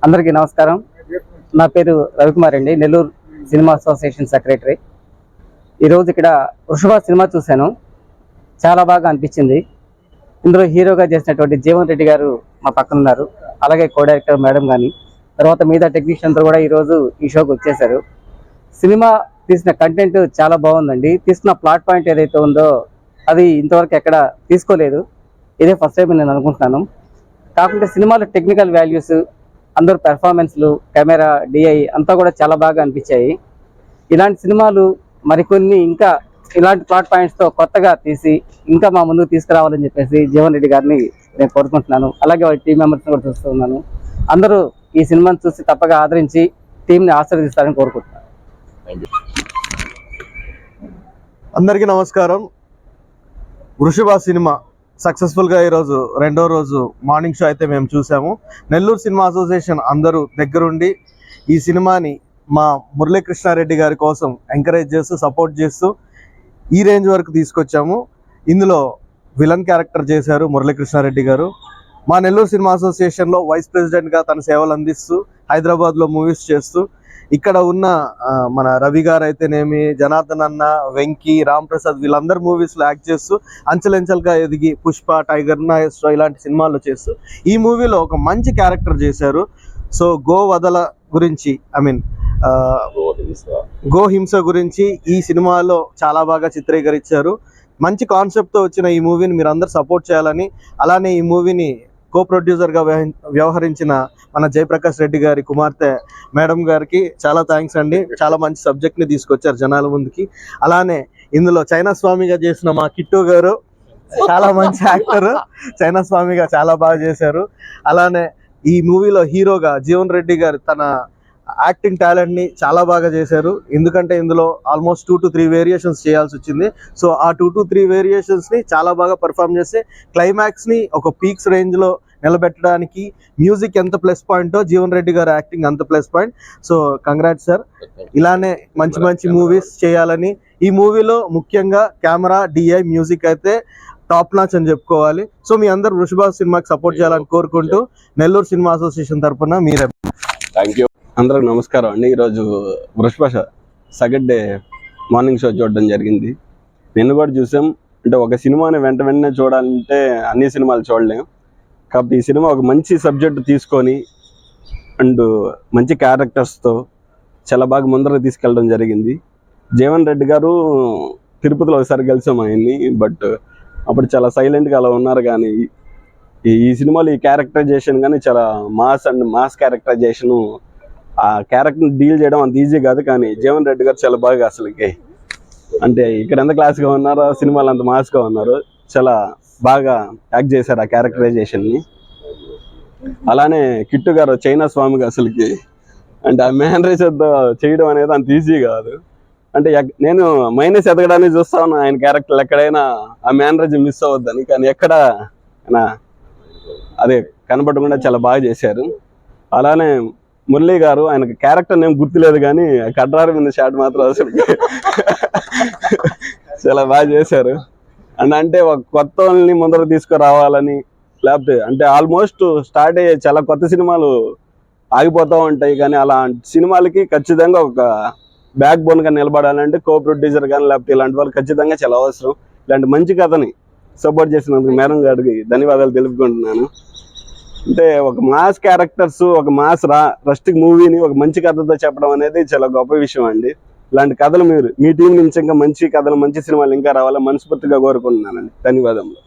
అందరికీ నమస్కారం. నా పేరు రవికుమార్ అండి, నెల్లూరు సినిమా అసోసియేషన్ సెక్రటరీ. ఈరోజు ఇక్కడ వృషభ సినిమా చూశాను, చాలా బాగా అనిపించింది. ఇందులో హీరోగా చేసినటువంటి జీవన్ రెడ్డి గారు మా పక్కన ఉన్నారు, అలాగే కో డైరెక్టర్ మేడం కానీ, తర్వాత మిగతా టెక్నీషియన్స్ కూడా ఈరోజు ఈ షోకి వచ్చేసారు. సినిమా తీసిన కంటెంట్ చాలా బాగుందండి. తీసుకున్న ప్లాట్ పాయింట్ ఏదైతే ఉందో అది ఇంతవరకు ఎక్కడ తీసుకోలేదు, ఇదే ఫస్ట్ టైం నేను అనుకుంటున్నాను. కాకుంటే సినిమాలో టెక్నికల్ వాల్యూస్, అందరూ పెర్ఫార్మెన్స్లు, కెమెరా, డిఐ అంతా కూడా చాలా బాగా అనిపించాయి. ఇలాంటి సినిమాలు మరికొన్ని ఇంకా ఇలాంటి ప్లాట్ పాయింట్స్తో కొత్తగా తీసి ఇంకా మా ముందుకు తీసుకురావాలని చెప్పేసి జీవన్ రెడ్డి గారిని నేను కోరుకుంటున్నాను. అలాగే వాళ్ళ టీం మెంబర్స్ని కూడా చూస్తూ ఉన్నాను. అందరూ ఈ సినిమాని చూసి తప్పగా ఆదరించి టీంని ఆశీర్వదిస్తారని కోరుకుంటున్నాను. అందరికీ నమస్కారం. వృషభ సినిమా సక్సెస్ఫుల్గా ఈరోజు రెండో రోజు మార్నింగ్ షో అయితే మేము చూసాము. నెల్లూరు సినిమా అసోసియేషన్ అందరూ దగ్గరుండి ఈ సినిమాని మా మురళీకృష్ణారెడ్డి గారి కోసం ఎంకరేజ్ చేస్తూ సపోర్ట్ చేస్తూ ఈ రేంజ్ వరకు తీసుకొచ్చాము. ఇందులో విలన్ క్యారెక్టర్ చేశారు మురళీకృష్ణారెడ్డి గారు. మా నెల్లూరు సినిమా అసోసియేషన్లో వైస్ ప్రెసిడెంట్గా తన సేవలు అందిస్తూ హైదరాబాద్లో మూవీస్ చేస్తూ ఇక్కడ ఉన్న మన రవి గారు అయితేనేమి, జనార్దన్ అన్న, వెంకీ, రామ్ ప్రసాద్ వీళ్ళందరూ మూవీస్లో యాక్ట్ చేస్తూ అంచెలంచెలుగా ఎదిగి పుష్ప, టైగర్ నాయస్ట్రో ఇలాంటి సినిమాల్లో చేస్తూ ఈ మూవీలో ఒక మంచి క్యారెక్టర్ చేశారు. సో గోవధల గురించి గోహింస గురించి ఈ సినిమాలో చాలా బాగా చిత్రీకరించారు. మంచి కాన్సెప్ట్తో వచ్చిన ఈ మూవీని మీరు అందరు సపోర్ట్ చేయాలని, అలానే ఈ మూవీని కో ప్రొడ్యూసర్గా వ్యవహరించిన మన జయప్రకాష్ రెడ్డి గారి కుమార్తె మేడం గారికి చాలా థ్యాంక్స్ అండి. చాలా మంచి సబ్జెక్ట్ని తీసుకొచ్చారు జనాల ముందుకి. అలానే ఇందులో చైనా స్వామిగా చేసిన మా కిట్టు గారు చాలా మంచి యాక్టర్, చైనా స్వామిగా చాలా బాగా చేశారు. అలానే ఈ మూవీలో హీరోగా జీవన్ రెడ్డి గారు తన యాక్టింగ్ టాలెంట్ని చాలా బాగా చేశారు. ఎందుకంటే ఇందులో ఆల్మోస్ట్ 2 to 3 వేరియేషన్స్ చేయాల్సి వచ్చింది. సో ఆ 2 to 3 వేరియేషన్స్ని చాలా బాగా పర్ఫామ్ చేస్తే క్లైమాక్స్ని ఒక పీక్స్ రేంజ్లో నిలబెట్టడానికి మ్యూజిక్ ఎంత ప్లస్ పాయింటో జీవన్ రెడ్డి గారు యాక్టింగ్ అంత plus point. So congrats sir. ఇలానే మంచి మంచి మూవీస్ చేయాలని, ఈ మూవీలో ముఖ్యంగా కెమెరా, డిఐ, మ్యూజిక్ అయితే టాప్ నాచ్ అని చెప్పుకోవాలి. సో మీ అందరు వృషభ సినిమాకి సపోర్ట్ చేయాలని కోరుకుంటూ నెల్లూరు సినిమా అసోసియేషన్ తరఫున మీరే. Thank you. అందరికి నమస్కారం అండి. ఈరోజు వృషభ సెకండ్ డే మార్నింగ్ షో చూడడం జరిగింది. నిన్న కూడా చూసాం. అంటే ఒక సినిమాని వెంటనే చూడాలంటే అన్ని సినిమాలు చూడలేం, కాబట్టి ఈ సినిమా ఒక మంచి సబ్జెక్ట్ తీసుకొని అండ్ మంచి క్యారెక్టర్స్తో చాలా బాగా ముందరకు తీసుకెళ్ళడం జరిగింది. జీవన్ రెడ్డి గారు తిరుపతిలో ఒకసారి కలిసాం ఆయన్ని, బట్ అప్పుడు చాలా సైలెంట్గా అలా ఉన్నారు. కానీ ఈ సినిమాలో ఈ క్యారెక్టరైజేషన్ కానీ చాలా మాస్ క్యారెక్టరైజేషను, ఆ క్యారెక్టర్ని డీల్ చేయడం అంత ఈజీ కాదు. కానీ జీవన్ రెడ్డి గారు చాలా బాగా అసలుకి అంటే ఇక్కడ ఎంత క్లాస్గా ఉన్నారో సినిమాలు అంత మాస్గా ఉన్నారు. చాలా బాగా యాక్ట్ చేశారు ఆ క్యారెక్టరైజేషన్ని. అలానే కిట్టు గారు చైనా స్వామిగా అసలుకి అంటే ఆ మేనరేజర్తో చేయడం అనేది అంత ఈజీ కాదు. అంటే నేను మైనస్ ఎదగడానికి చూస్తాను ఆయన క్యారెక్టర్లు, ఎక్కడైనా ఆ మేనరేజర్ మిస్ అవ్వద్దని, కానీ ఎక్కడ అదే కనపడకుండా చాలా బాగా చేశారు. అలానే మురళీ గారు, ఆయనకు క్యారెక్టర్ నేమ్ గుర్తులేదు కానీ కడ్రారు మీద షాట్ మాత్రం అసలు చాలా బాగా చేశారు. అంటే ఒక కొత్త వాళ్ళని ముందర తీసుకురావాలని, లేకపోతే అంటే ఆల్మోస్ట్ స్టార్ట్ అయ్యే చాలా కొత్త సినిమాలు ఆగిపోతూ ఉంటాయి, కానీ అలాంటి సినిమాలకి ఖచ్చితంగా ఒక బ్యాక్ బోన్గా నిలబడాలంటే కో ప్రొడ్యూసర్ కానీ లేకపోతే ఇలాంటి వాళ్ళు ఖచ్చితంగా చాలా అవసరం. ఇలాంటి మంచి కథని సపోర్ట్ చేసినందుకు మేడం గారికి ధన్యవాదాలు తెలుపుకుంటున్నాను. అంటే ఒక మాస్ క్యారెక్టర్స్, ఒక మాస్ రస్టిక్ మూవీని ఒక మంచి కథతో చెప్పడం అనేది చాలా గొప్ప విషయం అండి. ఇలాంటి కథలు మీరు మీ టీం నుంచి ఇంకా మంచి కథలు, మంచి సినిమాలు ఇంకా రావాలని మనస్ఫూర్తిగా కోరుకుంటున్నానండి. ధన్యవాదములు.